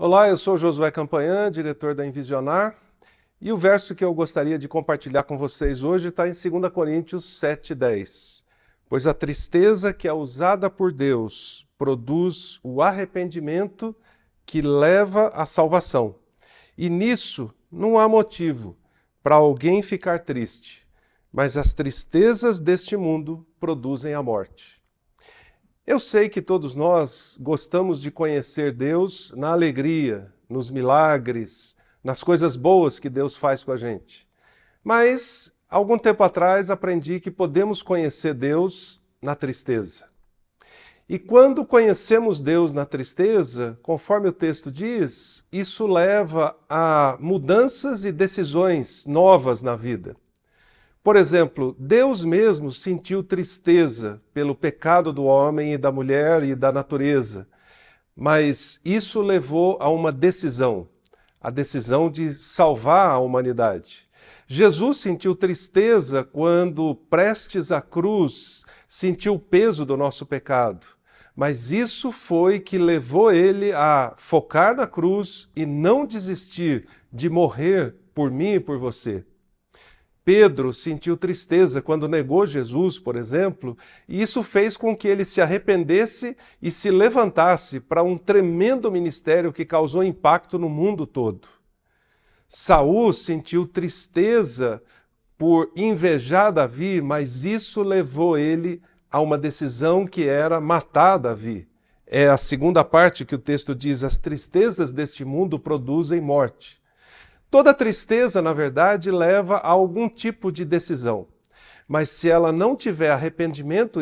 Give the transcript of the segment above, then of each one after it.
Olá, eu sou Josué Campanhã, diretor da Envisionar, e o verso que eu gostaria de compartilhar com vocês hoje está em 2 Coríntios 7,10. Pois a tristeza que é usada por Deus produz o arrependimento que leva à salvação. E nisso não há motivo para alguém ficar triste, mas as tristezas deste mundo produzem a morte. Eu sei que todos nós gostamos de conhecer Deus na alegria, nos milagres, nas coisas boas que Deus faz com a gente. Mas, algum tempo atrás, aprendi que podemos conhecer Deus na tristeza. E quando conhecemos Deus na tristeza, conforme o texto diz, isso leva a mudanças e decisões novas na vida. Por exemplo, Deus mesmo sentiu tristeza pelo pecado do homem e da mulher e da natureza, mas isso levou a uma decisão, a decisão de salvar a humanidade. Jesus sentiu tristeza quando, prestes à cruz, sentiu o peso do nosso pecado, mas isso foi que levou ele a focar na cruz e não desistir de morrer por mim e por você. Pedro sentiu tristeza quando negou Jesus, por exemplo, e isso fez com que ele se arrependesse e se levantasse para um tremendo ministério que causou impacto no mundo todo. Saul sentiu tristeza por invejar Davi, mas isso levou ele a uma decisão que era matar Davi. É a segunda parte que o texto diz: as tristezas deste mundo produzem morte. Toda tristeza, na verdade, leva a algum tipo de decisão. Mas se ela não tiver arrependimento,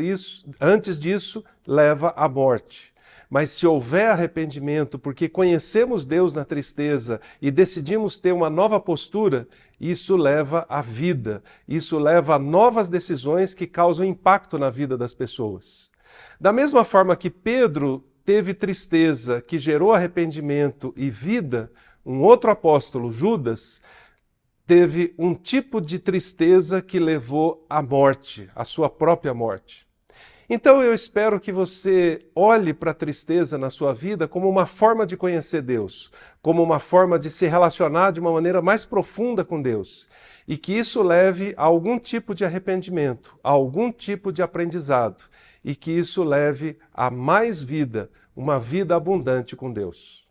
antes disso, leva à morte. Mas se houver arrependimento, porque conhecemos Deus na tristeza e decidimos ter uma nova postura, isso leva à vida. Isso leva a novas decisões que causam impacto na vida das pessoas. Da mesma forma que Pedro teve tristeza que gerou arrependimento e vida, um outro apóstolo, Judas, teve um tipo de tristeza que levou à morte, à sua própria morte. Então eu espero que você olhe para a tristeza na sua vida como uma forma de conhecer Deus, como uma forma de se relacionar de uma maneira mais profunda com Deus, e que isso leve a algum tipo de arrependimento, a algum tipo de aprendizado, e que isso leve a mais vida, uma vida abundante com Deus.